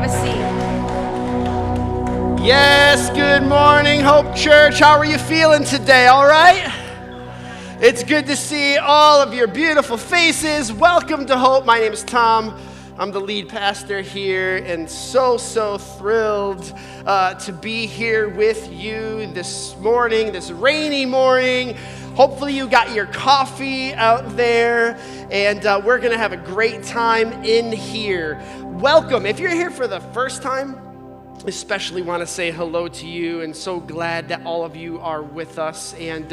a seat. Yes, good morning, Hope Church. How are you feeling today? All right? It's good to see all of your beautiful faces. Welcome to Hope. My name is Tom. I'm the lead pastor here, and so thrilled to be here with you this morning, this rainy morning. Hopefully you got your coffee out there, and we're going to have a great time in here. Welcome. If you're here for the first time, especially want to say hello to you, and so glad that all of you are with us. And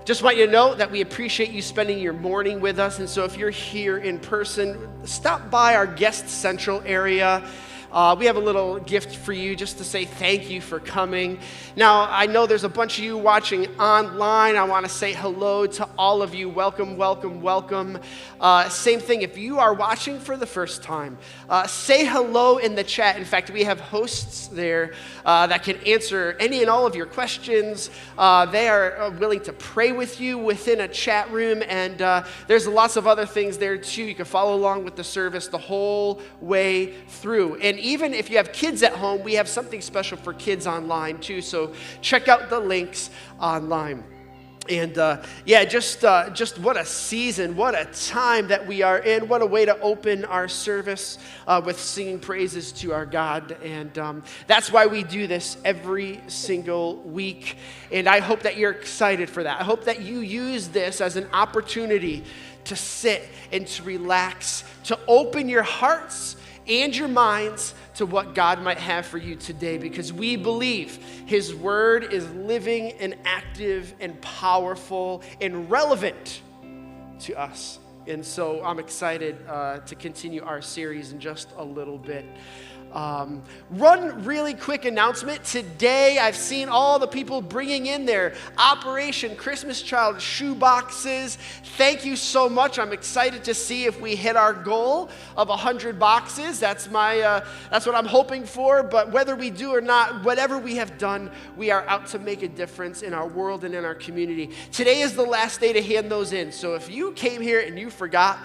just want you to know that we appreciate you spending your morning with us. And so if you're here in person, stop by our Guest Central area. We have a little gift for you just to say thank you for coming. Now, I know there's a bunch of you watching online. I want to say hello to all of you. Welcome, welcome, welcome. Same thing, if you are watching for the first time, say hello in the chat. In fact, we have hosts there that can answer any and all of your questions. They are willing to pray with you within a chat room, and there's lots of other things there too. You can follow along with the service the whole way through. And even if you have kids at home, we have something special for kids online too. So check out the links online. And just what a season, what a time that we are in. What a way to open our service with singing praises to our God. And that's why we do this every single week. And I hope that you're excited for that. I hope that you use this as an opportunity to sit and to relax, to open your hearts and your minds to what God might have for you today, because we believe His Word is living and active and powerful and relevant to us. And so I'm excited to continue our series in just a little bit. One really quick announcement. Today, I've seen all the people bringing in their Operation Christmas Child shoe boxes. Thank you so much. I'm excited to see if we hit our goal of 100 boxes. That's what I'm hoping for. But whether we do or not, whatever we have done, we are out to make a difference in our world and in our community. Today is the last day to hand those in. So if you came here and you forgot,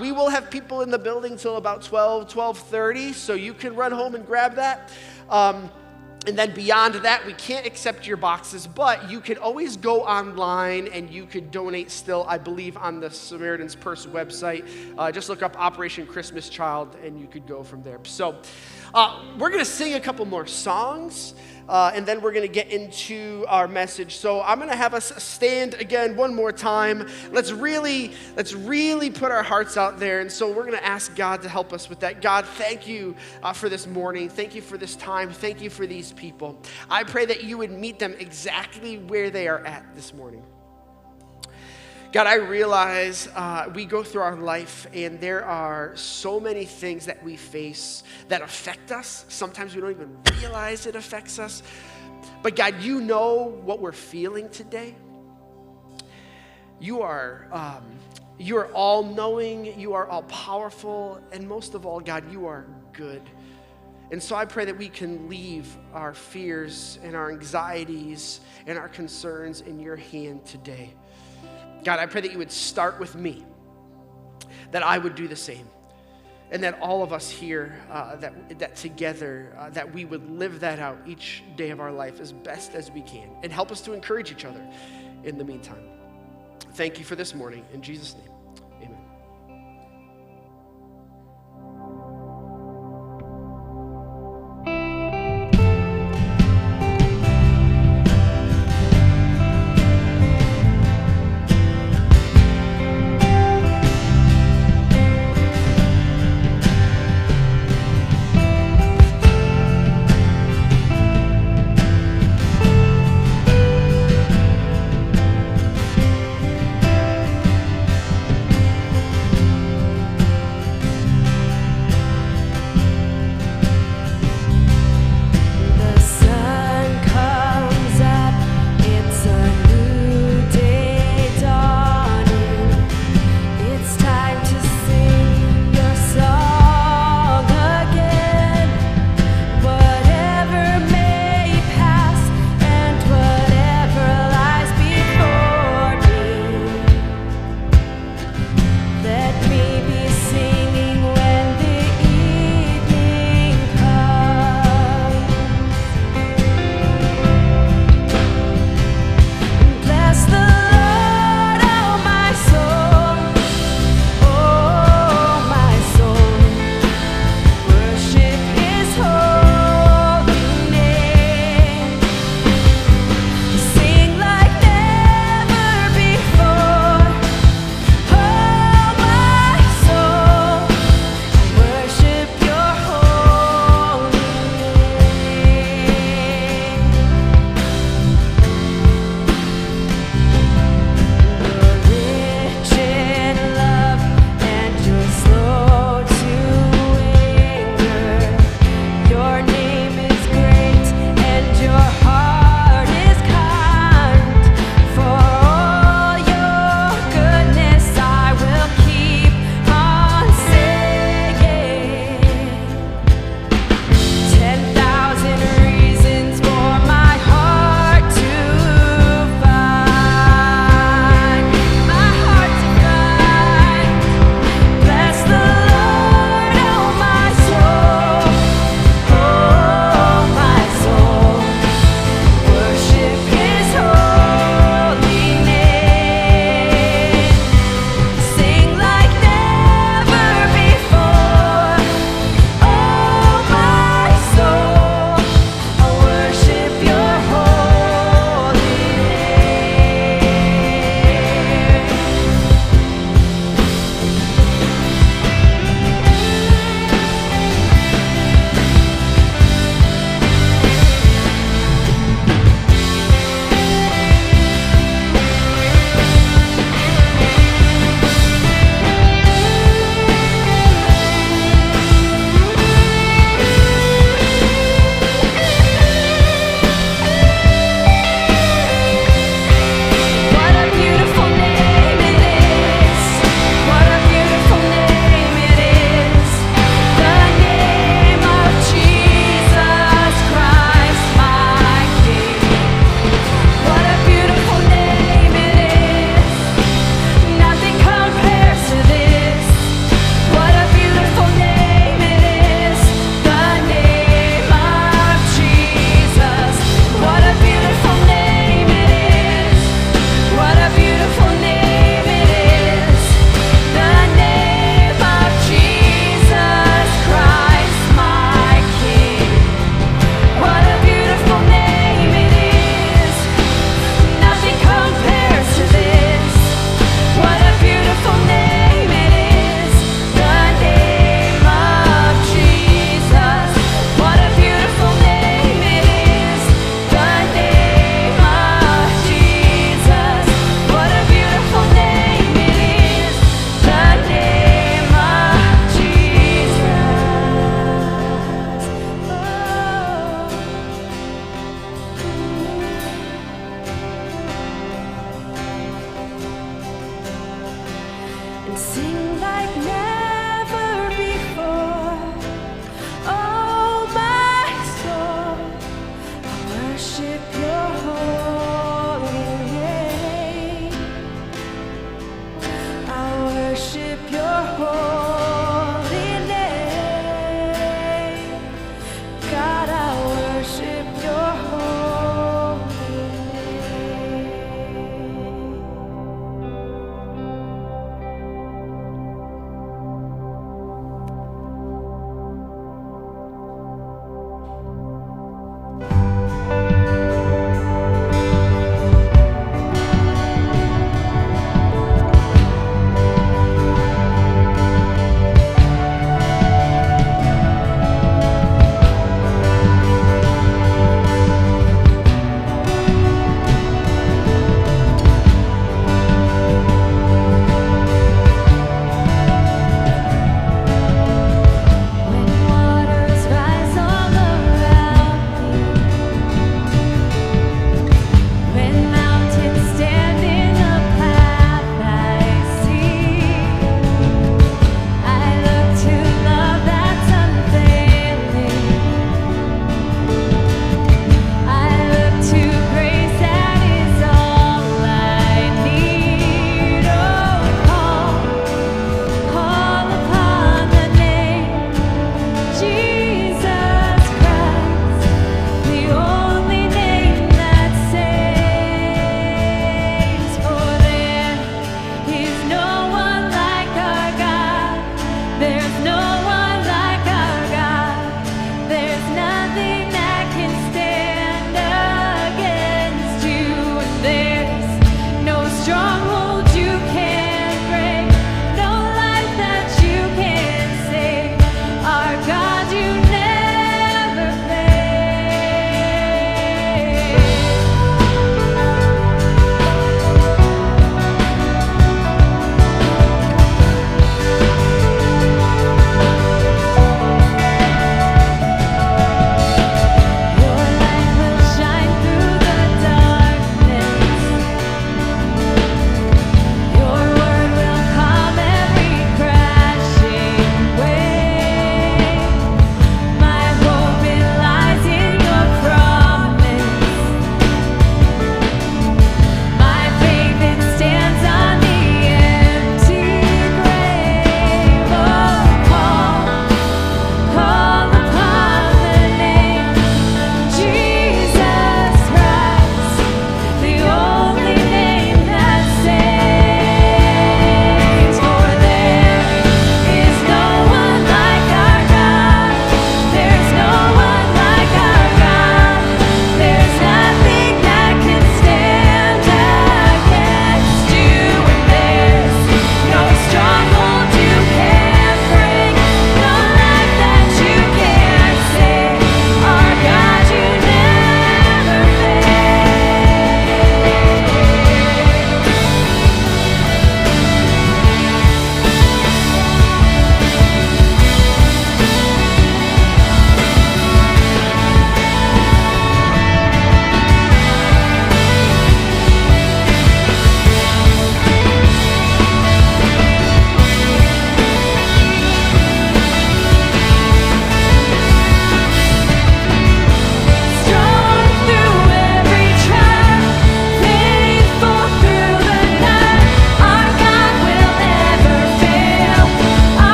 we will have people in the building till about 12:30, so you can run home and grab that. And then beyond that, we can't accept your boxes, but you can always go online and you could donate still, I believe, on the Samaritan's Purse website. Just look up Operation Christmas Child and you could go from there. So we're going to sing a couple more songs. And then we're going to get into our message. So I'm going to have us stand again one more time. Let's really put our hearts out there. And so we're going to ask God to help us with that. God, thank you for this morning. Thank you for this time. Thank you for these people. I pray that you would meet them exactly where they are at this morning. God, I realize we go through our life and there are so many things that we face that affect us. Sometimes we don't even realize it affects us. But God, you know what we're feeling today. You are all-knowing, you are all-powerful, and most of all, God, you are good. And so I pray that we can leave our fears and our anxieties and our concerns in your hand today. God, I pray that you would start with me, that I would do the same, and that all of us here, that together, that we would live that out each day of our life as best as we can, and help us to encourage each other in the meantime. Thank you for this morning. In Jesus' name, amen.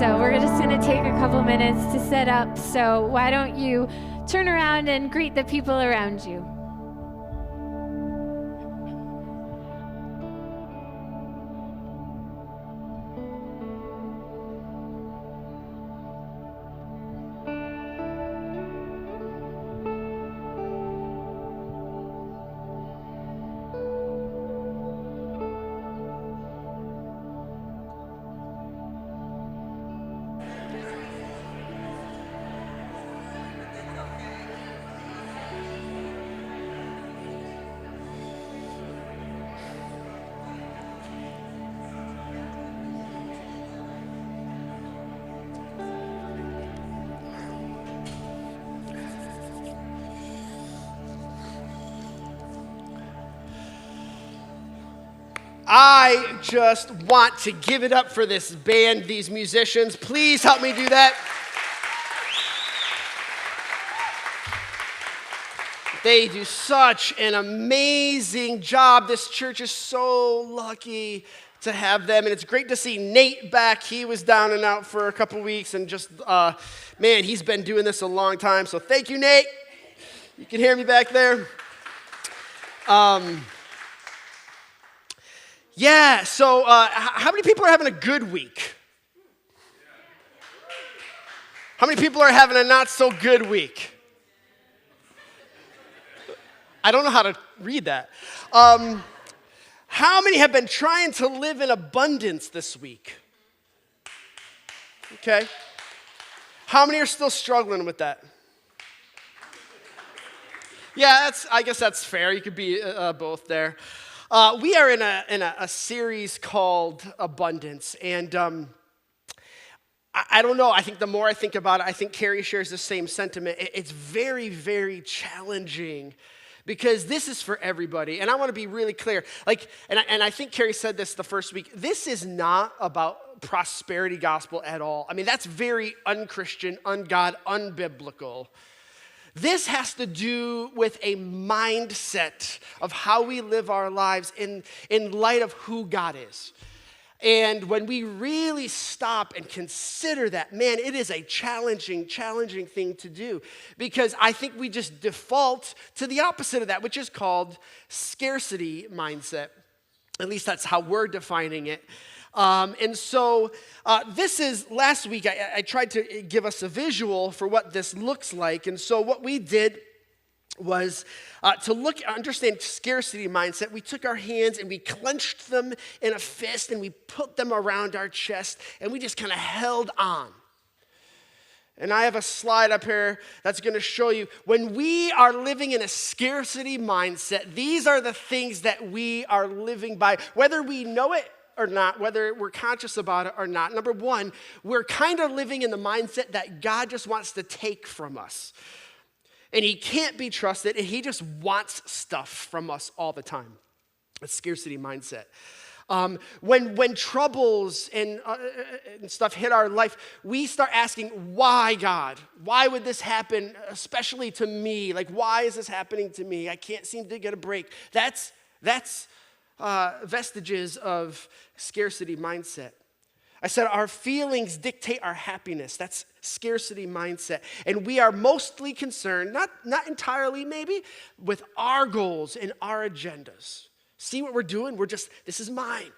So we're just going to take a couple minutes to set up. So why don't you turn around and greet the people around you? I just want to give it up for this band, these musicians. Please help me do that. They do such an amazing job. This church is so lucky to have them. And it's great to see Nate back. He was down and out for a couple weeks and just, man, he's been doing this a long time. So thank you, Nate. You can hear me back there. Yeah, so how many people are having a good week? How many people are having a not so good week? I don't know how to read that. How many have been trying to live in abundance this week? Okay. How many are still struggling with that? Yeah, I guess that's fair. You could be both there. We are in a series called Abundance, and I don't know. I think the more I think about it, I think Carrie shares the same sentiment. It's very, very challenging because this is for everybody, and I want to be really clear. And I think Carrie said this the first week. This is not about prosperity gospel at all. I mean, that's very unchristian, ungod, unbiblical. This has to do with a mindset of how we live our lives in light of who God is. And when we really stop and consider that, man, it is a challenging thing to do. Because I think we just default to the opposite of that, which is called scarcity mindset. At least that's how we're defining it. And so this is, last week, I tried to give us a visual for what this looks like. And so what we did was to understand scarcity mindset. We took our hands and we clenched them in a fist and we put them around our chest and we just kind of held on. And I have a slide up here that's going to show you when we are living in a scarcity mindset, these are the things that we are living by, whether we know it or not, whether we're conscious about it or not. Number one, we're kind of living in the mindset that God just wants to take from us. And he can't be trusted, and he just wants stuff from us all the time. A scarcity mindset. When troubles and stuff hit our life, we start asking, why, God? Why would this happen, especially to me? Like, why is this happening to me? I can't seem to get a break. That's vestiges of scarcity mindset. I said our feelings dictate our happiness. That's scarcity mindset. And we are mostly concerned, not entirely maybe, with our goals and our agendas. See what we're doing? This is mine.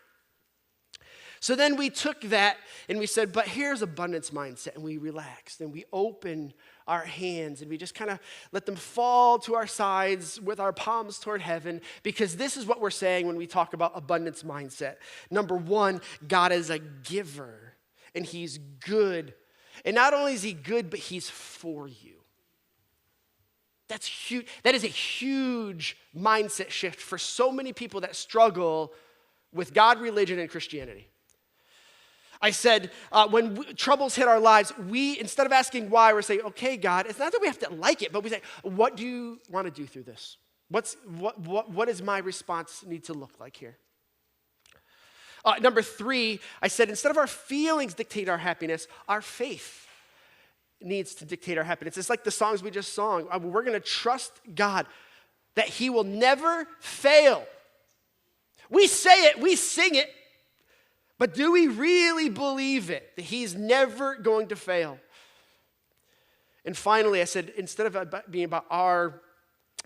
So then we took that and we said, but here's abundance mindset. And we relaxed and we opened our hands and we just kind of let them fall to our sides with our palms toward heaven, because this is what we're saying when we talk about abundance mindset. Number one, God is a giver and he's good. And not only is he good, but he's for you. That's huge. That is a huge mindset shift for so many people that struggle with God, religion, and Christianity. I said, when troubles hit our lives, we, instead of asking why, we're saying, okay, God, it's not that we have to like it, but we say, what do you want to do through this? What does my response need to look like here? Number three, I said, instead of our feelings dictate our happiness, our faith needs to dictate our happiness. It's like the songs we just sang. We're going to trust God that he will never fail. We say it, we sing it, But do we really believe it, that he's never going to fail? And finally, I said, instead of it being about our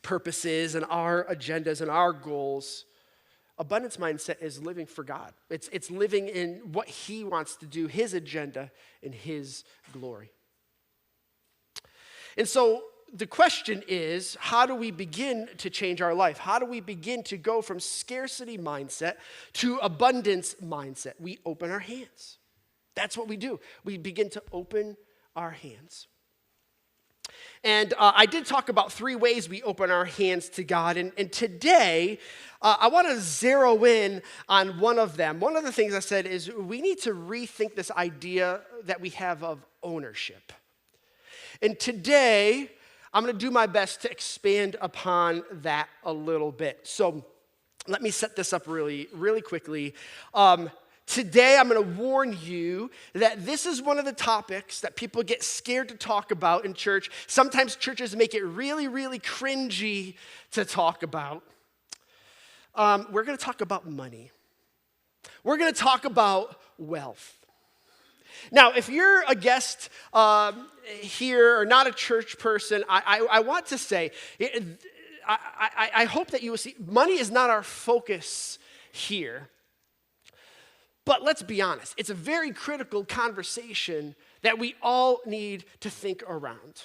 purposes and our agendas and our goals, abundance mindset is living for God. It's living in what he wants to do, his agenda and his glory. And so the question is, how do we begin to change our life? How do we begin to go from scarcity mindset to abundance mindset? We open our hands. That's what we do. We begin to open our hands. And I did talk about 3 ways we open our hands to God. And today, I want to zero in on one of them. One of the things I said is we need to rethink this idea that we have of ownership. And today, I'm going to do my best to expand upon that a little bit. So let me set this up really, really quickly. Today, I'm going to warn you that this is one of the topics that people get scared to talk about in church. Sometimes churches make it really, really cringy to talk about. We're going to talk about money. We're going to talk about wealth. Now, if you're a guest here or not a church person, I want to say, I hope that you will see, money is not our focus here. But let's be honest, it's a very critical conversation that we all need to think around.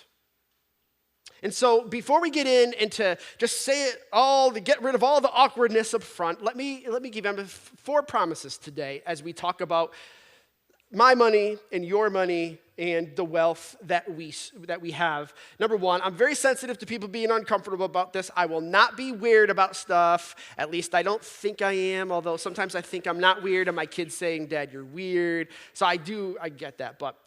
And so before we get in and to just say it all, to get rid of all the awkwardness up front, let me give them 4 promises today as we talk about my money and your money and the wealth that we have. Number 1, I'm very sensitive to people being uncomfortable about this. I will not be weird about stuff. At least I don't think I am, although sometimes I think I'm not weird and my kid's saying, Dad, you're weird. So I get that. But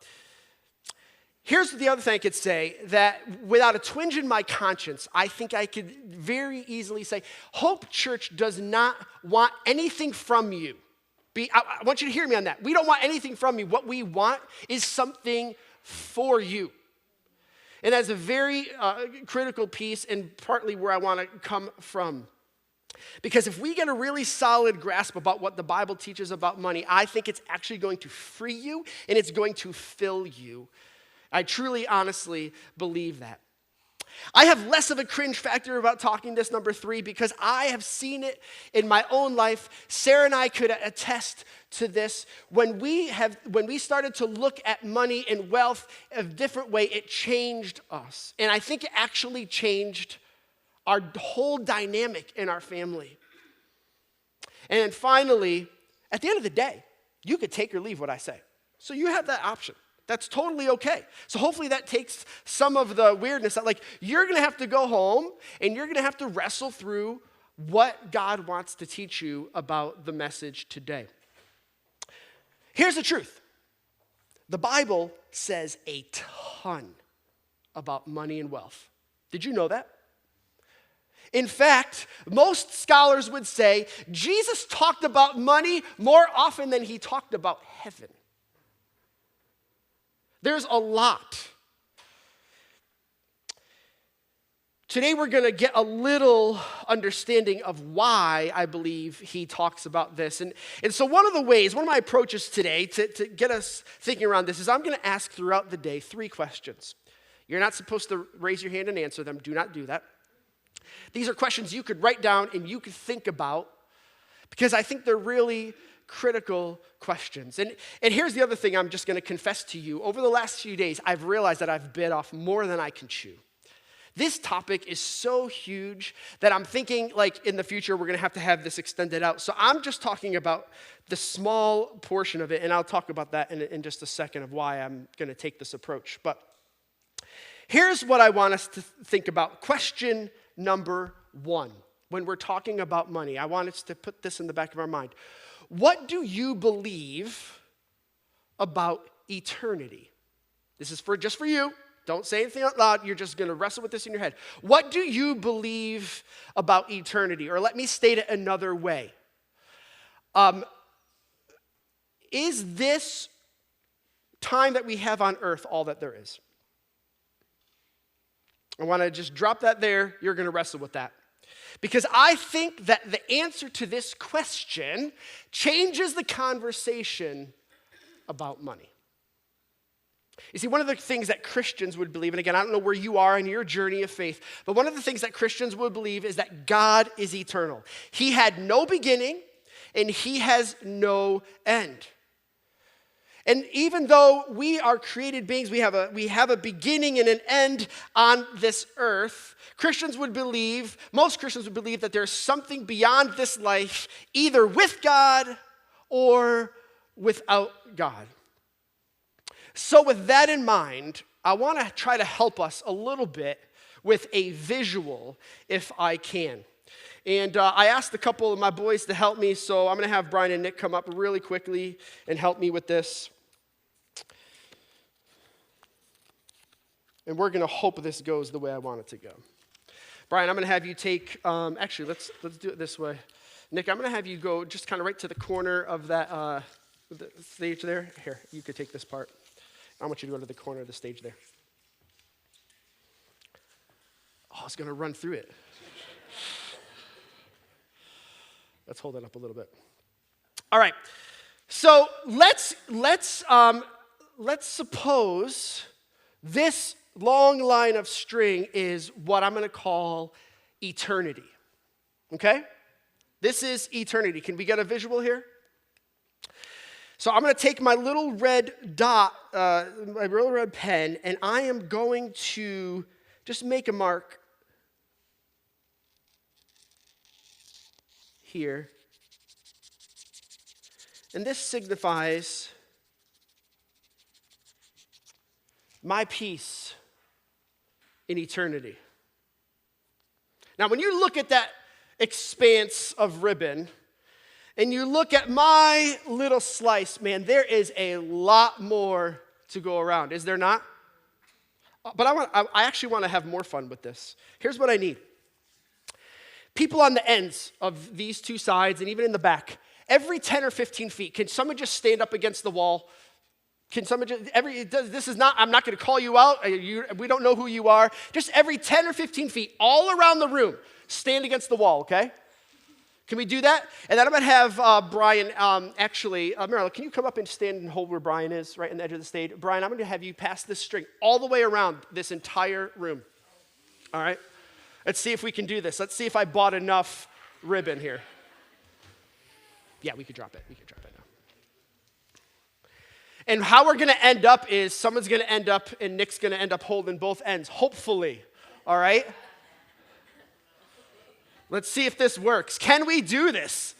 here's the other thing I could say, that without a twinge in my conscience, I think I could very easily say, Hope Church does not want anything from you. I want you to hear me on that. We don't want anything from you. What we want is something for you. And that's a very critical piece and partly where I want to come from. Because if we get a really solid grasp about what the Bible teaches about money, I think it's actually going to free you and it's going to fill you. I truly, honestly believe that. I have less of a cringe factor about talking this, number 3, because I have seen it in my own life. Sarah and I could attest to this. When we started to look at money and wealth a different way, it changed us. And I think it actually changed our whole dynamic in our family. And then finally, at the end of the day, you could take or leave what I say. So you have that option. That's totally okay. So hopefully that takes some of the weirdness out. Like, you're going to have to go home and you're going to have to wrestle through what God wants to teach you about the message today. Here's the truth. The Bible says a ton about money and wealth. Did you know that? In fact, most scholars would say Jesus talked about money more often than he talked about heaven. There's a lot. Today we're going to get a little understanding of why I believe he talks about this. And so one of my approaches today to get us thinking around this is I'm going to ask throughout the day 3 questions. You're not supposed to raise your hand and answer them. Do not do that. These are questions you could write down and you could think about because I think they're really critical questions. And here's the other thing I'm just going to confess to you. Over the last few days, I've realized that I've bit off more than I can chew. This topic is so huge that I'm thinking like in the future we're going to have this extended out. So I'm just talking about the small portion of it, and I'll talk about that in just a second of why I'm going to take this approach. But here's what I want us to think about. Question number 1. When we're talking about money, I want us to put this in the back of our mind. What do you believe about eternity? This is just for you. Don't say anything out loud. You're just going to wrestle with this in your head. What do you believe about eternity? Or let me state it another way. Is this time that we have on earth all that there is? I want to just drop that there. You're going to wrestle with that. Because I think that the answer to this question changes the conversation about money. You see, one of the things that Christians would believe, and again, I don't know where you are in your journey of faith, but one of the things that Christians would believe is that God is eternal. He had no beginning, and he has no end. And even though we are created beings, we have a beginning and an end on this earth, most Christians would believe that there's something beyond this life, either with God or without God. So with that in mind, I want to try to help us a little bit with a visual, if I can. And I asked a couple of my boys to help me, so I'm going to have Brian and Nick come up really quickly and help me with this. And we're going to hope this goes the way I want it to go. Brian, I'm going to have you take, actually, let's do it this way. Nick, I'm going to have you go just kind of right to the corner of that the stage there. Here, you could take this part. I want you to go to the corner of the stage there. Oh, I was going to run through it. Let's hold it up a little bit. All right. So let's suppose this long line of string is what I'm going to call eternity. Okay? This is eternity. Can we get a visual here? So I'm going to take my little red dot, my little red pen, and I am going to just make a mark here. And this signifies my peace in eternity. Now, when you look at that expanse of ribbon, and you look at my little slice, man, there is a lot more to go around, is there not? But I actually want to have more fun with this. Here's what I need. People on the ends of these two sides and even in the back, every 10 or 15 feet, can someone just stand up against the wall? Can someone just, I'm not going to call you out. We don't know who you are. Just every 10 or 15 feet, all around the room, stand against the wall, okay? Can we do that? And then I'm going to have Brian, Marilyn, can you come up and stand and hold where Brian is, right on the edge of the stage? Brian, I'm going to have you pass this string all the way around this entire room. All right? Let's see if we can do this. Let's see if I bought enough ribbon here. Yeah, we could drop it. We could drop it now. And how we're going to end up is someone's going to end up, and Nick's going to end up holding both ends, hopefully. All right? Let's see if this works. Can we do this?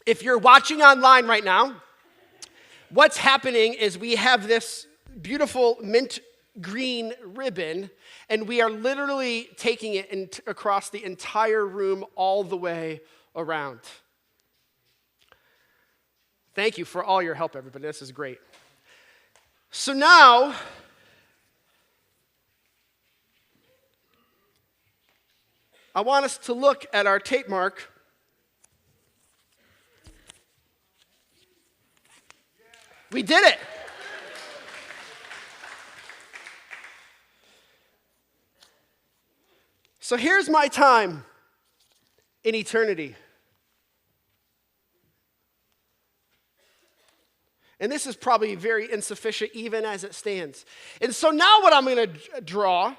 If you're watching online right now, what's happening is we have this beautiful mint green ribbon, and we are literally taking it across the entire room all the way around. Thank you for all your help, everybody. This is great. So now, I want us to look at our tape mark. We did it. So here's my time in eternity. And this is probably very insufficient even as it stands. And so now what I'm going to draw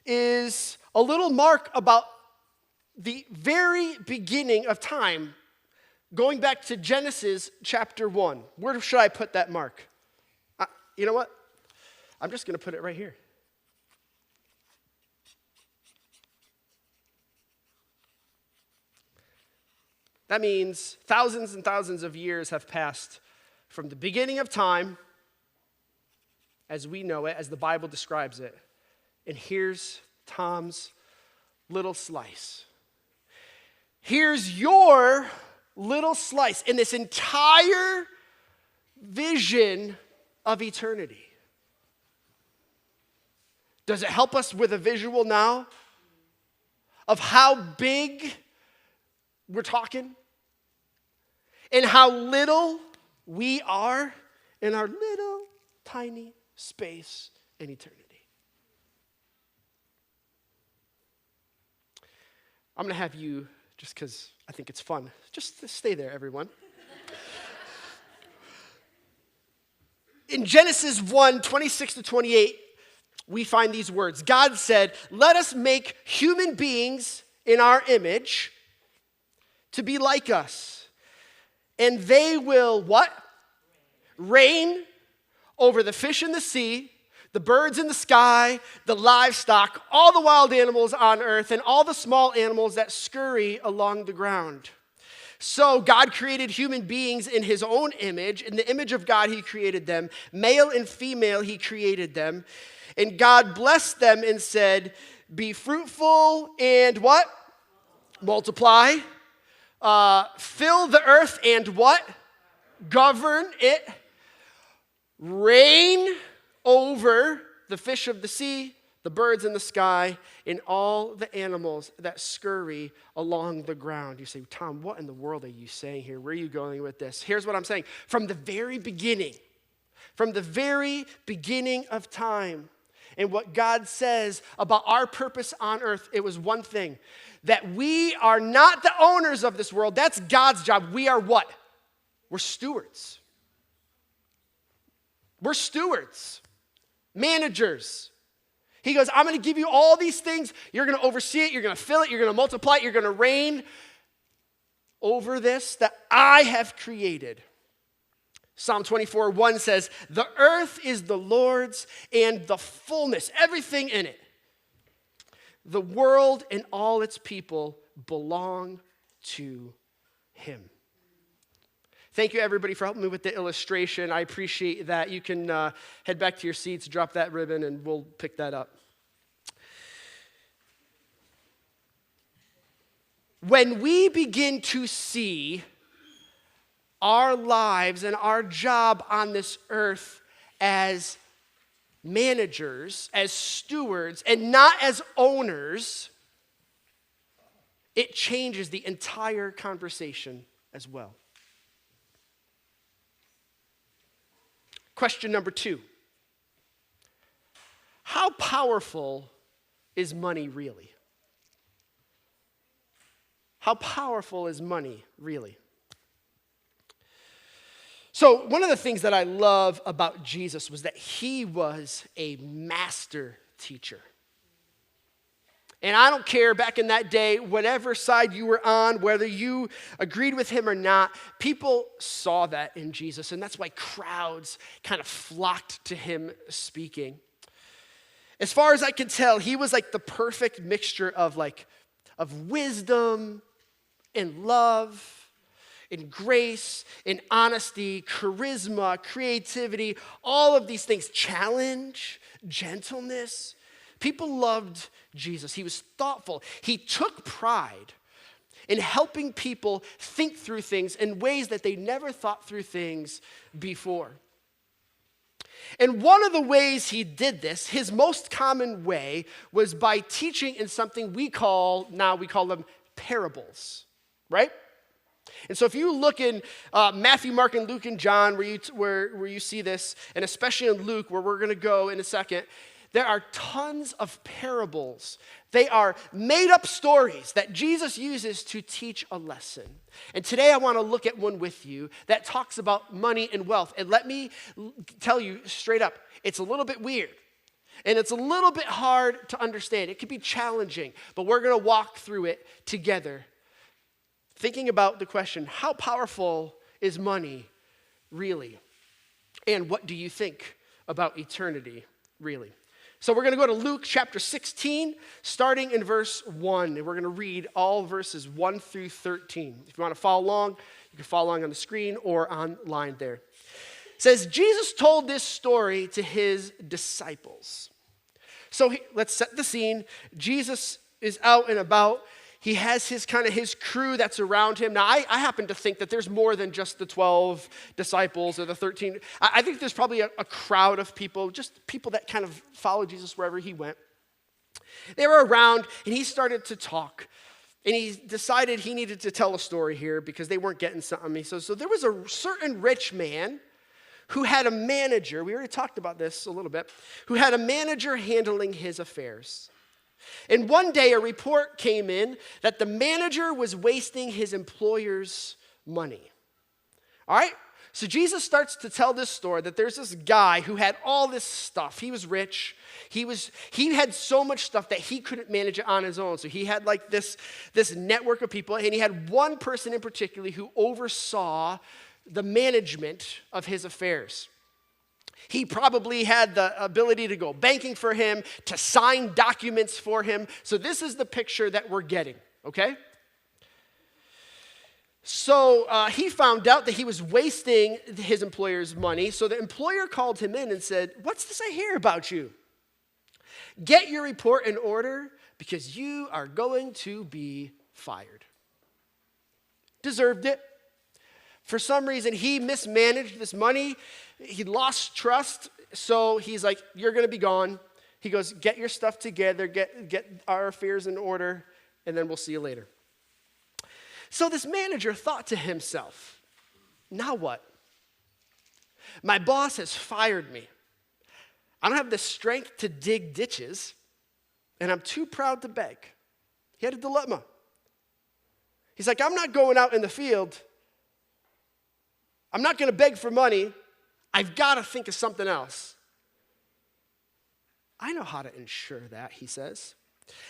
is a little mark about the very beginning of time, going back to Genesis chapter 1. Where should I put that mark? You know what? I'm just going to put it right here. That means thousands and thousands of years have passed from the beginning of time, as we know it, as the Bible describes it. And here's Tom's little slice. Here's your little slice in this entire vision of eternity. Does it help us with a visual now of how big we're talking and how little we are in our little tiny space in eternity? I'm going to have you, just because I think it's fun, just stay there, everyone. In Genesis 1:26-28, we find these words. God said, "Let us make human beings in our image to be like us. And they will" what? Reign over the fish in the sea, the birds in the sky, the livestock, all the wild animals on earth, and all the small animals that scurry along the ground. So God created human beings in his own image. In the image of God, he created them. Male and female, he created them. And God blessed them and said, "Be fruitful and" what? Multiply. Fill the earth and what? Govern it. Reign over the fish of the sea, the birds in the sky, and all the animals that scurry along the ground. You say, "Tom, what in the world are you saying here? Where are you going with this?" Here's what I'm saying. From the very beginning of time, and what God says about our purpose on earth, it was one thing: that we are not the owners of this world. That's God's job. We are what? We're stewards. We're stewards, managers. He goes, "I'm going to give you all these things. You're going to oversee it. You're going to fill it. You're going to multiply it. You're going to reign over this that I have created." Psalm 24:1 says, "The earth is the Lord's and the fullness," everything in it. "The world and all its people belong to him." Thank you, everybody, for helping me with the illustration. I appreciate that. You can head back to your seats, drop that ribbon, and we'll pick that up. When we begin to see our lives and our job on this earth as managers, as stewards, and not as owners, it changes the entire conversation as well. Question number 2. How powerful is money really? How powerful is money really? So one of the things that I love about Jesus was that he was a master teacher. And I don't care, back in that day, whatever side you were on, whether you agreed with him or not, people saw that in Jesus. And that's why crowds kind of flocked to him speaking. As far as I can tell, he was like the perfect mixture of wisdom and love and grace and honesty, charisma, creativity, all of these things, challenge, gentleness. People loved Jesus. He was thoughtful. He took pride in helping people think through things in ways that they never thought through things before. And one of the ways he did this, his most common way, was by teaching in something we call them parables, right? And so if you look in Matthew, Mark, and Luke, and John, where you see this, and especially in Luke, where we're going to go in a second, there are tons of parables. They are made-up stories that Jesus uses to teach a lesson. And today I want to look at one with you that talks about money and wealth. And let me tell you straight up, it's a little bit weird. And it's a little bit hard to understand. It can be challenging, but we're going to walk through it together. Thinking about the question, how powerful is money really? And what do you think about eternity really? So we're going to go to Luke chapter 16, starting in verse 1. And we're going to read all verses 1 through 13. If you want to follow along, you can follow along on the screen or online there. It says, Jesus told this story to his disciples. So let's set the scene. Jesus is out and about. He has his crew that's around him. Now, I happen to think that there's more than just the 12 disciples or the 13. I think there's probably a crowd of people, just people that kind of follow Jesus wherever he went. They were around, and he started to talk. And he decided he needed to tell a story here because they weren't getting something. So there was a certain rich man who had a manager. We already talked about this a little bit. Who had a manager handling his affairs. And one day a report came in that the manager was wasting his employer's money. All right? So Jesus starts to tell this story that there's this guy who had all this stuff. He was rich. He had so much stuff that he couldn't manage it on his own. So he had like this network of people, and he had one person in particular who oversaw the management of his affairs. He probably had the ability to go banking for him, to sign documents for him. So this is the picture that we're getting, okay? So he found out that he was wasting his employer's money. So the employer called him in and said, "What's this I hear about you? Get your report in order because you are going to be fired." Deserved it. For some reason, he mismanaged this money. He lost trust. So he's like, "You're going to be gone." He goes, "Get your stuff together, get our affairs in order, and then we'll see you later." So this manager thought to himself, "Now what? My boss has fired me. I don't have the strength to dig ditches, and I'm too proud to beg." He had a dilemma. He's like, "I'm not going out in the field. I'm not going to beg for money. I've got to think of something else. I know how to ensure that," he says,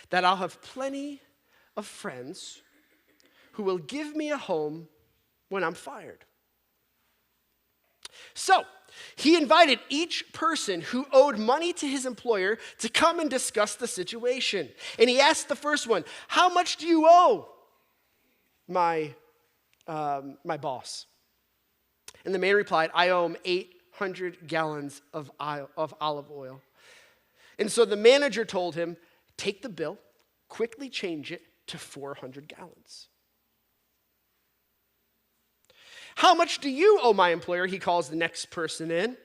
"that I'll have plenty of friends who will give me a home when I'm fired." So he invited each person who owed money to his employer to come and discuss the situation. And he asked the first one, "How much do you owe my boss?" And the man replied, "I owe him 800 gallons of olive oil." And so the manager told him, "Take the bill, quickly change it to 400 gallons. "How much do you owe my employer?" He calls the next person in.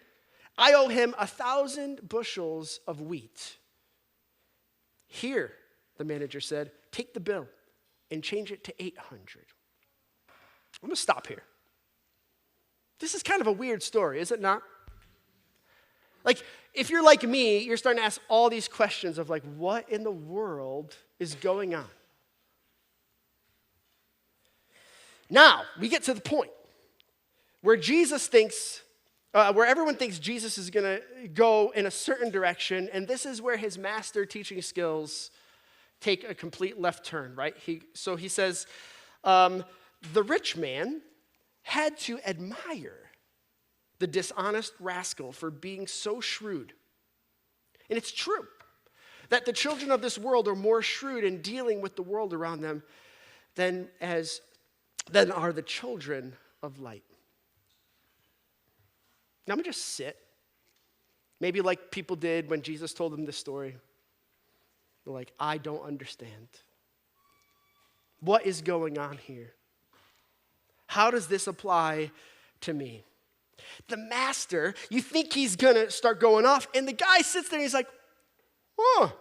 "I owe him 1,000 bushels of wheat." "Here," the manager said, "take the bill and change it to 800. I'm going to stop here. This is kind of a weird story, is it not? Like, if you're like me, you're starting to ask all these questions of like, what in the world is going on? Now, we get to the point where where everyone thinks Jesus is going to go in a certain direction, and this is where his master teaching skills take a complete left turn, right? So he says, the rich man had to admire the dishonest rascal for being so shrewd. And it's true that the children of this world are more shrewd in dealing with the world around them than are the children of light. Now I'm going to just sit. Maybe like people did when Jesus told them this story. They're like, "I don't understand. What is going on here? How does this apply to me?" The master, you think he's going to start going off, and the guy sits there and he's like, "Oh,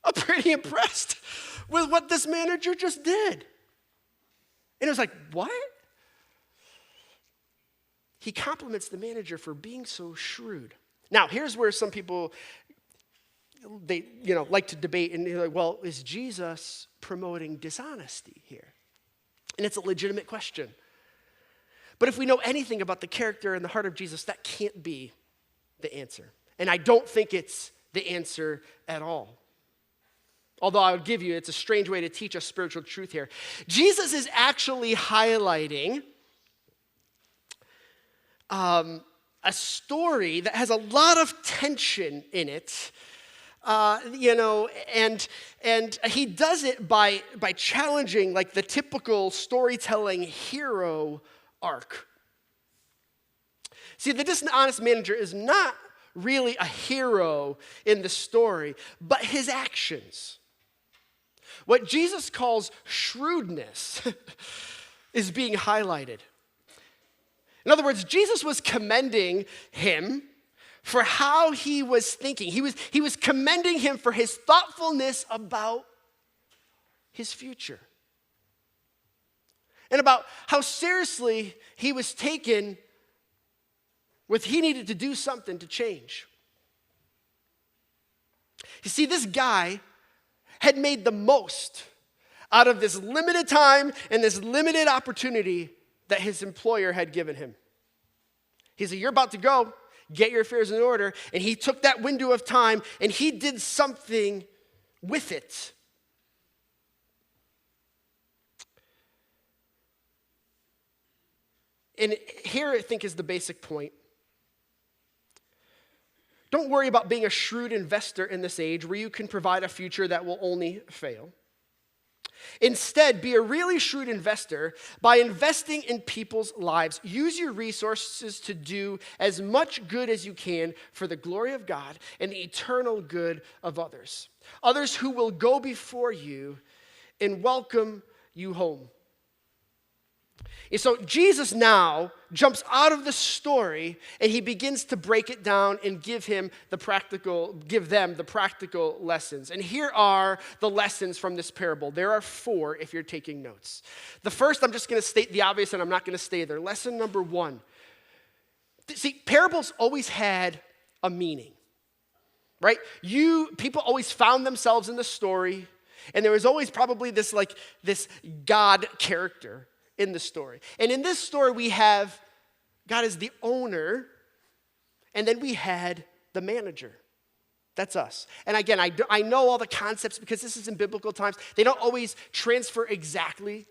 I'm pretty impressed with what this manager just did." And it was like, "What?" He compliments the manager for being so shrewd. Now, here's where some people, they like to debate, and they're like, "Well, is Jesus promoting dishonesty here?" And it's a legitimate question. But if we know anything about the character and the heart of Jesus, that can't be the answer. And I don't think it's the answer at all. Although I would give you, it's a strange way to teach us spiritual truth here. Jesus is actually highlighting a story that has a lot of tension in it, and he does it by challenging like the typical storytelling hero arc. See, the dishonest manager is not really a hero in the story, but his actions. What Jesus calls shrewdness is being highlighted. In other words, Jesus was commending him for how he was thinking. He was commending him for his thoughtfulness about his future. And about how seriously he was taken with he needed to do something to change. You see, this guy had made the most out of this limited time and this limited opportunity that his employer had given him. He said, you're about to go, get your affairs in order. And he took that window of time and he did something with it. And here I think is the basic point. Don't worry about being a shrewd investor in this age where you can provide a future that will only fail. Instead, be a really shrewd investor by investing in people's lives. Use your resources to do as much good as you can for the glory of God and the eternal good of others. Others who will go before you and welcome you home. And so Jesus now jumps out of the story and he begins to break it down and give them the practical lessons. And here are the lessons from this parable. There are 4 if you're taking notes. The first, I'm just going to state the obvious and I'm not going to stay there. Lesson number 1. See, parables always had a meaning, right? People always found themselves in the story, and there was always probably this God character in the story. And in this story, we have God as the owner, and then we had the manager. That's us. And again, I know all the concepts because this is in biblical times. They don't always transfer exactly,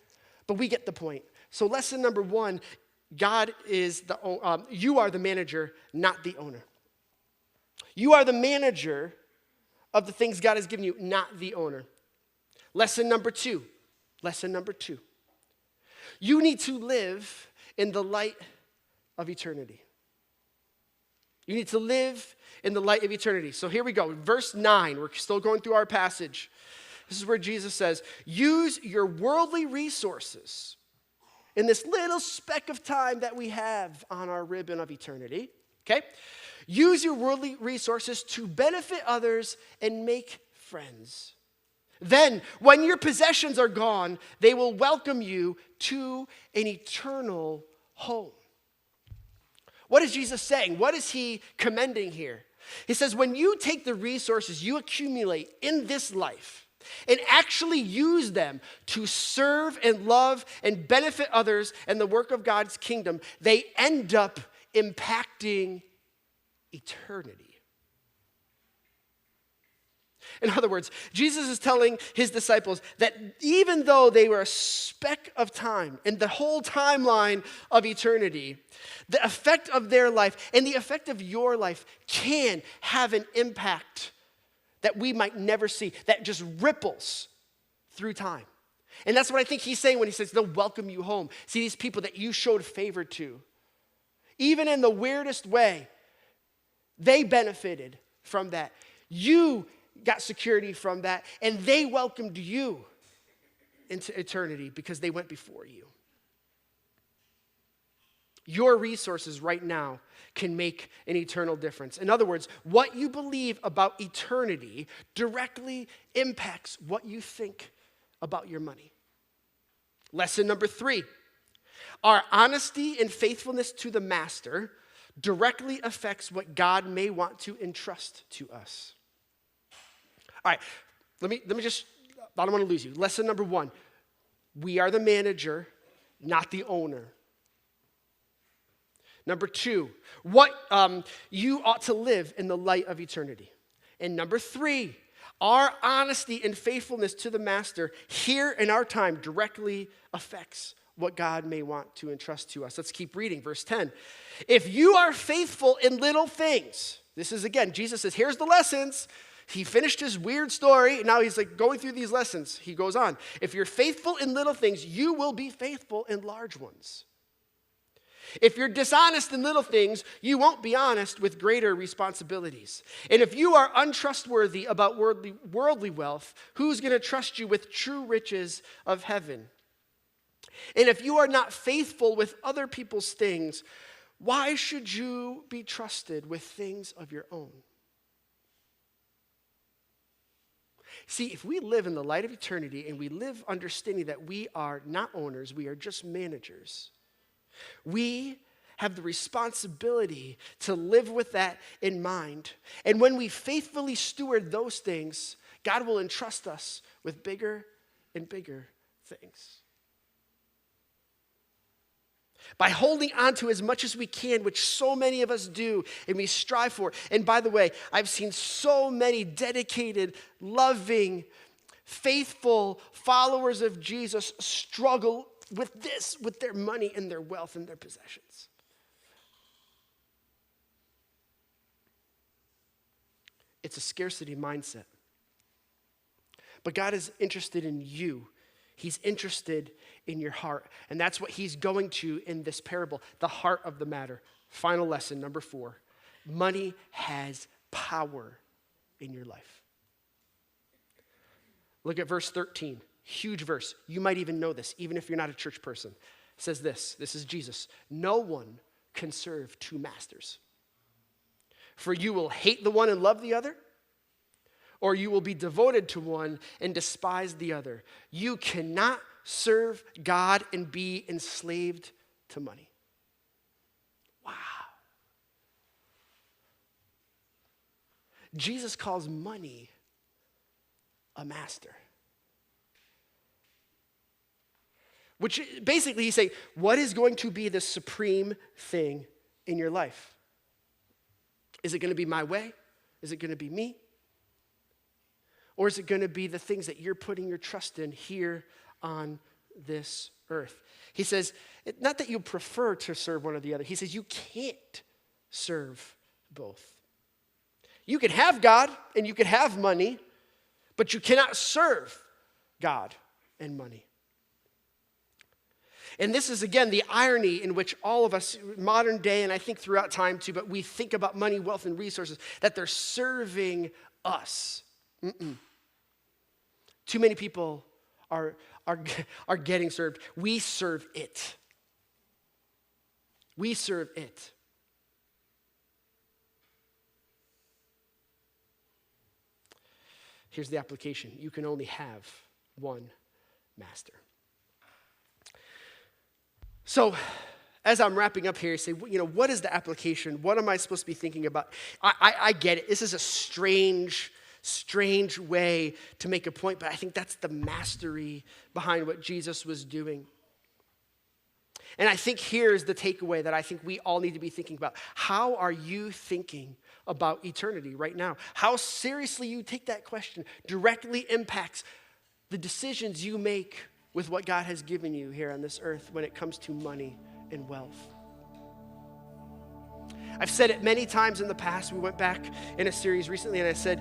but we get the point. So lesson number 1, God is you are the manager, not the owner. You are the manager of the things God has given you, not the owner. Lesson number 2. You need to live in the light of eternity. You need to live in the light of eternity. So here we go. Verse 9, we're still going through our passage. This is where Jesus says, use your worldly resources in this little speck of time that we have on our ribbon of eternity. Okay? Use your worldly resources to benefit others and make friends. Then, when your possessions are gone, they will welcome you to an eternal home. What is Jesus saying? What is he commending here? He says, when you take the resources you accumulate in this life and actually use them to serve and love and benefit others and the work of God's kingdom, they end up impacting eternity. In other words, Jesus is telling his disciples that even though they were a speck of time in the whole timeline of eternity, the effect of their life and the effect of your life can have an impact that we might never see, that just ripples through time. And that's what I think he's saying when he says they'll welcome you home. See, these people that you showed favor to, even in the weirdest way, they benefited from that. You got security from that, and they welcomed you into eternity because they went before you. Your resources right now can make an eternal difference. In other words, what you believe about eternity directly impacts what you think about your money. Lesson number 3, our honesty and faithfulness to the master directly affects what God may want to entrust to us. All right, let me just, I don't want to lose you. Lesson number 1, we are the manager, not the owner. Number 2, what you ought to live in the light of eternity. And number 3, our honesty and faithfulness to the master here in our time directly affects what God may want to entrust to us. Let's keep reading, verse 10. If you are faithful in little things, this is again, Jesus says, here's the lessons. He finished his weird story, and now he's going through these lessons. He goes on. If you're faithful in little things, you will be faithful in large ones. If you're dishonest in little things, you won't be honest with greater responsibilities. And if you are untrustworthy about worldly wealth, who's going to trust you with true riches of heaven? And if you are not faithful with other people's things, why should you be trusted with things of your own? See, if we live in the light of eternity and we live understanding that we are not owners, we are just managers, we have the responsibility to live with that in mind. And when we faithfully steward those things, God will entrust us with bigger and bigger things. By holding on to as much as we can, which so many of us do and we strive for. And by the way, I've seen so many dedicated, loving, faithful followers of Jesus struggle with this, with their money and their wealth and their possessions. It's a scarcity mindset. But God is interested in you. He's interested in your heart. And that's what he's going to in this parable, the heart of the matter. Final lesson, number 4. Money has power in your life. Look at verse 13. Huge verse. You might even know this, even if you're not a church person. It says this. This is Jesus. No one can serve 2 masters. For you will hate the one and love the other, or you will be devoted to one and despise the other. You cannot serve God and be enslaved to money. Wow. Jesus calls money a master. Which basically he's saying, what is going to be the supreme thing in your life? Is it going to be my way? Is it going to be me? Or is it going to be the things that you're putting your trust in here on this earth? He says, not that you prefer to serve one or the other. He says you can't serve both. You can have God and you can have money, but you cannot serve God and money. And this is, again, the irony in which all of us, modern day, and I think throughout time too, but we think about money, wealth, and resources, that they're serving us. Too many people are getting served. We serve it. We serve it. Here's the application. You can only have one master. So, as I'm wrapping up here, you say, what is the application? What am I supposed to be thinking about? I get it. This is a strange way to make a point, but I think that's the mastery behind what Jesus was doing. And I think here's the takeaway that I think we all need to be thinking about. How are you thinking about eternity right now? How seriously you take that question directly impacts the decisions you make with what God has given you here on this earth when it comes to money and wealth. I've said it many times in the past. We went back in a series recently and I said,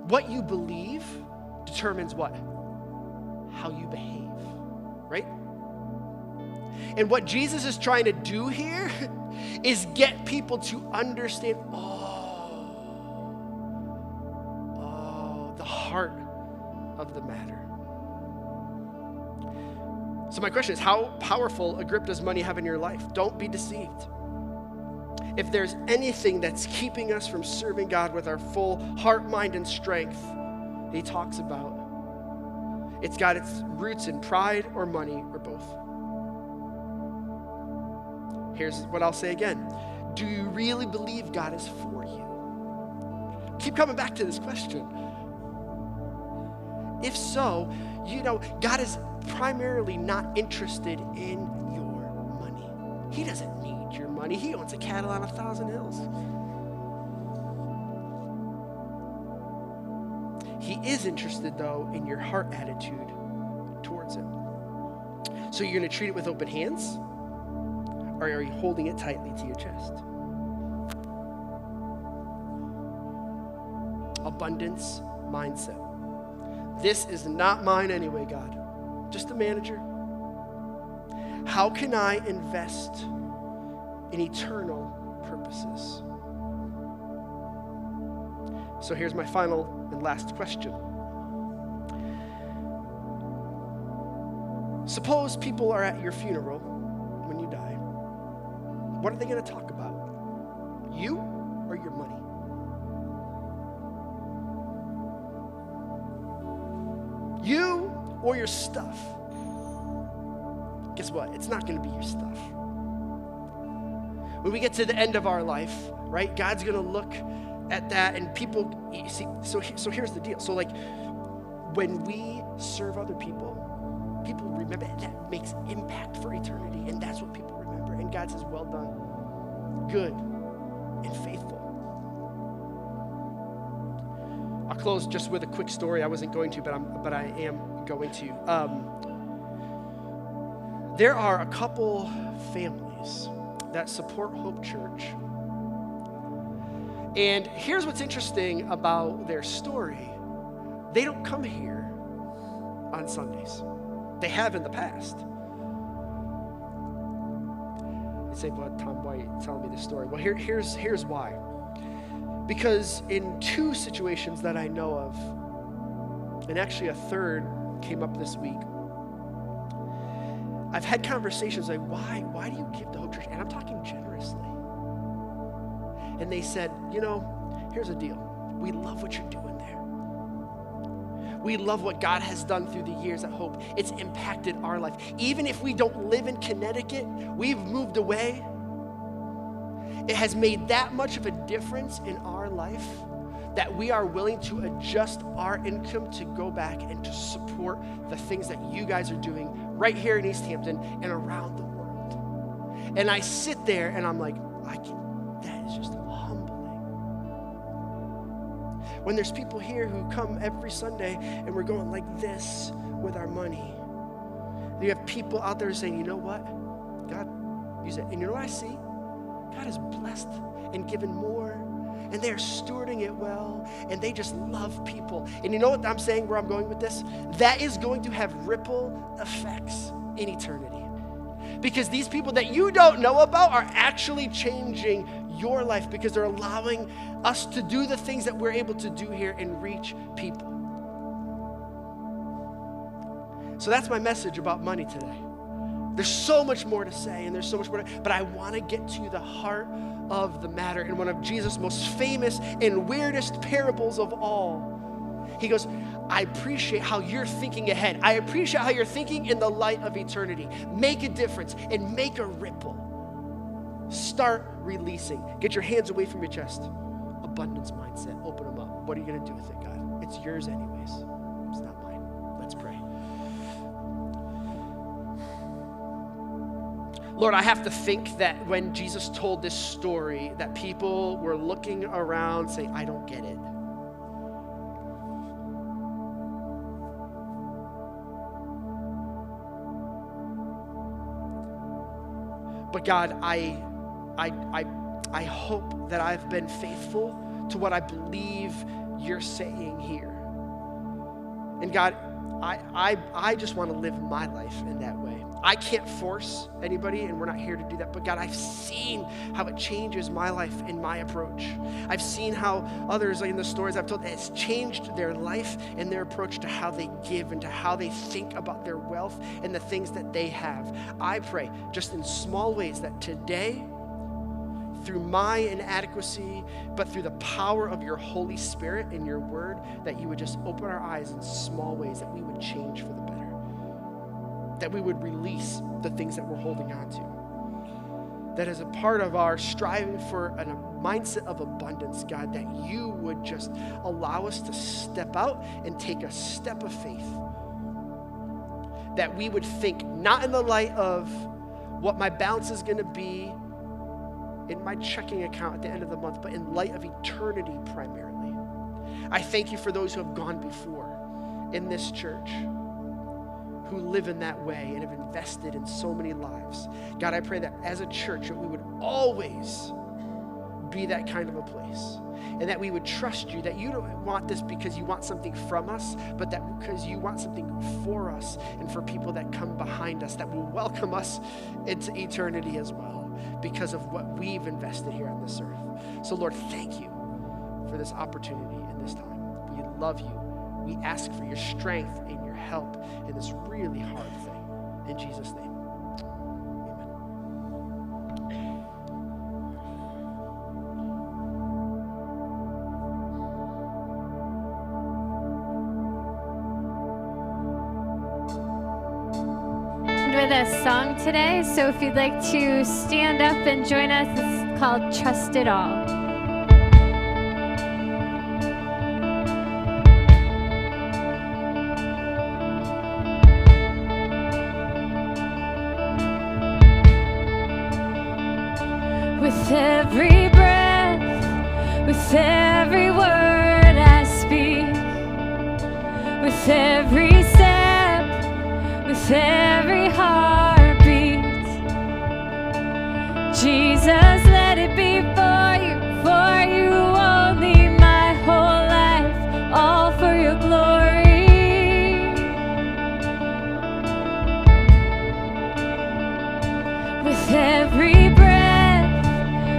what you believe determines what? How you behave, right? And what Jesus is trying to do here is get people to understand, the heart of the matter. So my question is, how powerful a grip does money have in your life? Don't be deceived. If there's anything that's keeping us from serving God with our full heart, mind, and strength that he talks about, it's got its roots in pride or money or both. Here's what I'll say again. Do you really believe God is for you? Keep coming back to this question. If so, God is primarily not interested in your money. He doesn't need your money. He owns a cattle on 1,000 hills. He is interested, though, in your heart attitude towards it. So you're going to treat it with open hands, or are you holding it tightly to your chest? Abundance mindset. This is not mine anyway, God. Just a manager. How can I invest in eternal purposes? So here's my final and last question. Suppose people are at your funeral when you die. What are they going to talk about? You or your money? You or your stuff? Guess what? It's not going to be your stuff. When we get to the end of our life, right, God's going to look at that, and people, you see, so here's the deal. So like, when we serve other people remember, and that makes impact for eternity, and that's what people remember. And God says, well done, good and faithful. I'll close just with a quick story. I wasn't going to, but I am going to. There are a couple families that support Hope Church. And here's what's interesting about their story. They don't come here on Sundays. They have in the past. You say, well, Tom, why are you telling me this story? Well, here's why. Because in 2 situations that I know of, and actually a third came up this week, I've had conversations like, why do you give to Hope Church? And I'm talking generously. And they said, here's the deal. We love what you're doing there. We love what God has done through the years at Hope. It's impacted our life. Even if we don't live in Connecticut, we've moved away. It has made that much of a difference in our life that we are willing to adjust our income to go back and to support the things that you guys are doing right here in East Hampton and around the world. And I sit there and I'm like, that is just humbling. When there's people here who come every Sunday and we're going like this with our money. You have people out there saying, you know what? God, use it. And you know what I see? God has blessed and given more, and they are stewarding it well, and they just love people. And you know what I'm saying, where I'm going with this? That is going to have ripple effects in eternity. Because these people that you don't know about are actually changing your life because they're allowing us to do the things that we're able to do here and reach people. So that's my message about money today. There's so much more to say, and there's so much more but I want to get to the heart of the matter. In one of Jesus' most famous and weirdest parables of all, he goes, I appreciate how you're thinking ahead. I appreciate how you're thinking in the light of eternity. Make a difference and make a ripple. Start releasing. Get your hands away from your chest. Abundance mindset. Open them up. What are you going to do with it, God? It's yours anyways. It's not mine. Let's pray. Lord, I have to think that when Jesus told this story, that people were looking around saying, I don't get it. But God, I hope that I've been faithful to what I believe you're saying here. And God, I just want to live my life in that way. I can't force anybody, and we're not here to do that. But God, I've seen how it changes my life and my approach. I've seen how others, like in the stories I've told, it's changed their life and their approach to how they give and to how they think about their wealth and the things that they have. I pray just in small ways that today, through my inadequacy, but through the power of your Holy Spirit and your word, that you would just open our eyes in small ways, that we would change for the better, that we would release the things that we're holding on to. That as a part of our striving for a mindset of abundance, God, that you would just allow us to step out and take a step of faith. That we would think not in the light of what my balance is going to be in my checking account at the end of the month, but in light of eternity primarily. I thank you for those who have gone before in this church, who live in that way and have invested in so many lives. God, I pray that as a church, that we would always be that kind of a place, and that we would trust you, that you don't want this because you want something from us, but that because you want something for us and for people that come behind us, that will welcome us into eternity as well because of what we've invested here on this earth. So Lord, thank you for this opportunity and this time. We love you. We ask for your strength and your help in this really hard thing. In Jesus' name, amen. With a song today, so if you'd like to stand up and join us, it's called Trust It All. With every breath, with every word I speak, with every step, with every heartbeat, Jesus, let it be for you only, my whole life, all for your glory. With every breath,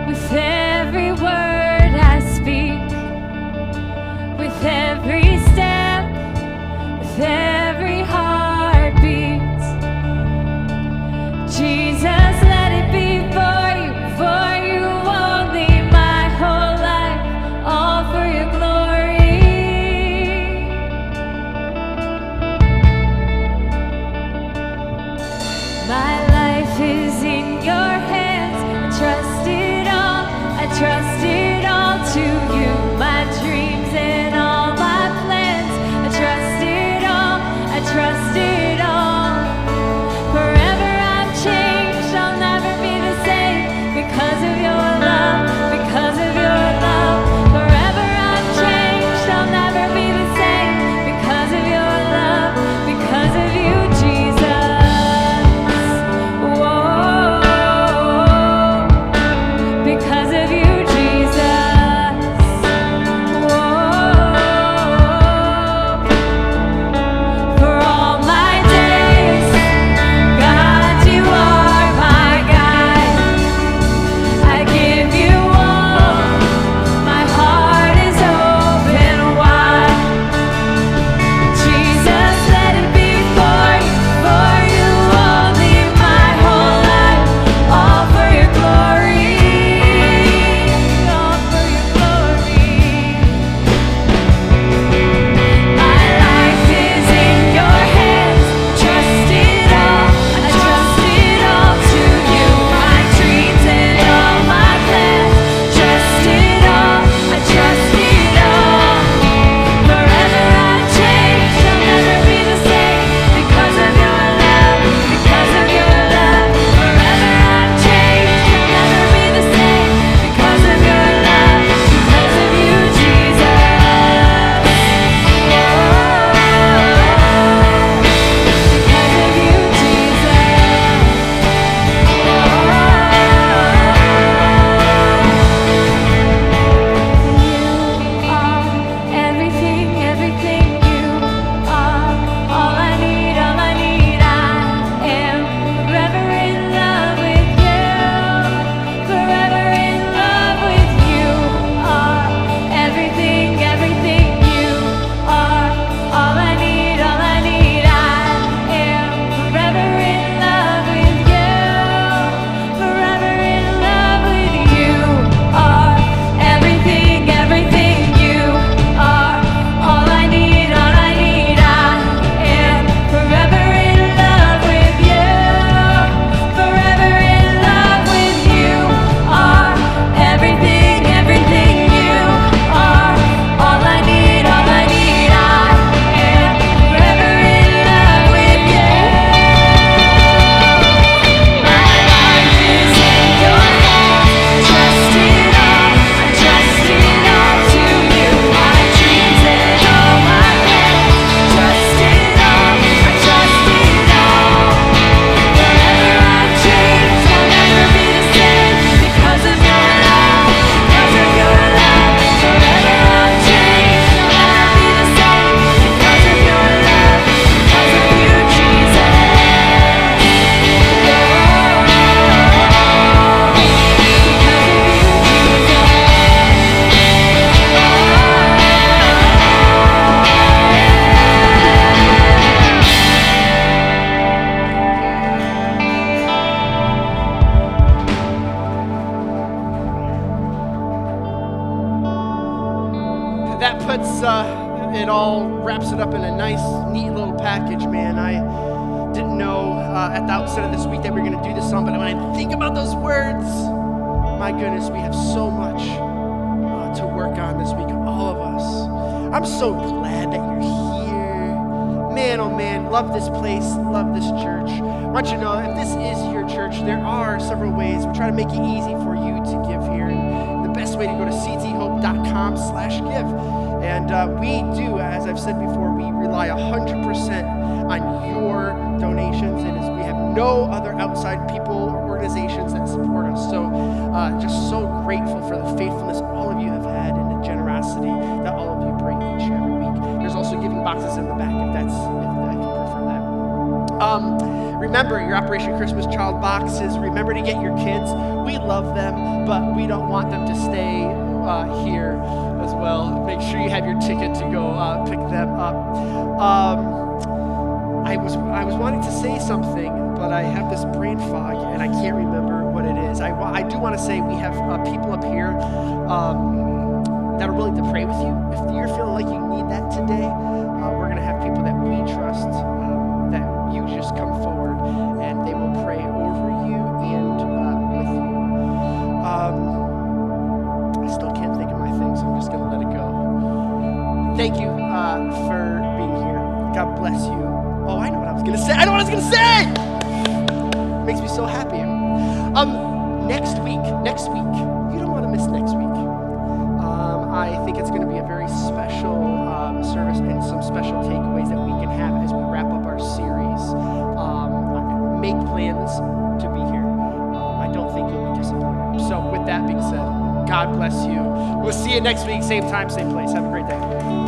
with every word I speak, with every step, with every heartbeat, Jesus, let it be for you only, my whole life, all for your glory. My life is in your hands, I trust it all to you, my dreams and all my plans, I trust it all, forever I'm changed, I'll never be the same, because of your love, forever I'm changed, I'll never be the same, because of your love, because of you, Jesus. Whoa, because of you, Jesus. Whoa, for all my days, God, you are my guide. I give you all, my heart is open wide. Jesus, let it be for you only, my whole life, all for your glory, all for your glory. My life is in your hands, trust it all, I trust it all to you, my dreams and all my plans, trust it all, I trust it all, forever I'm changed, I'll never be the same, because of your love, forever I'm changed, I'll never be the same, because of your love, because of you, Jesus. Because of you, Jesus. You are everything, everything. You are all I need, all I need. I am forever in love with you, forever in love with you. Are everything, everything. You are all I need, all I need. I am forever in love with you, forever in love with you. Are everything, everything. You are all I need, all I need. I am forever in love with you, forever in love with you. Are everything, everything. You are all I need, all I need. I am forever in love with you. My life is in your hands, trust it all, I trust it all to you, my dreams and all my plans, trust it all, I trust it all, forever I'm changed, I'll never be the same, because of your love, forever I'm changed, I'll never be the same, because of your love, because of you, Jesus. That puts it all, wraps it up in a nice, neat little package, man. I didn't know at the outset of this week that we were going to do this song, but when I think about those words, my goodness, we have so much to work on this week, all of us. I'm so glad that you're here. Man, oh man, love this place, love this church. I want you to know, if this is your church, there are several ways. We're trying to make it easy for you to give here. And the best way to go to cthope.online/give. And we do, as I've said before, we rely 100% on your donations. We have no other outside people or organizations that support us. So just so grateful for the faithfulness all of you have had and the generosity that all of you bring each and every week. There's also giving boxes in the back if you prefer that. Remember your Operation Christmas Child boxes. Remember to get your kids. We love them, but we don't want them to stay here as well. Make sure you have your ticket to go pick them up. I was wanting to say something, but I have this brain fog and I can't remember what it is. I do want to say we have people up here that are willing to pray with you. If you're feeling like you need that today, we're going to have people that we trust that you just come forward and they will pray over you and with you. I still can't think of my thing, so I'm just going to let it go. Thank you for being here. God bless you. Oh, I know what I was going to say. I know what I was going to say! Makes me so happy. Next week, you don't want to miss next week. I think it's going to be a very special service and some special takeaways that we can have as we wrap up our series. Make plans to be here. I don't think you'll be disappointed. So with that being said, God bless you. We'll see you next week, same time, same place. Have a great day.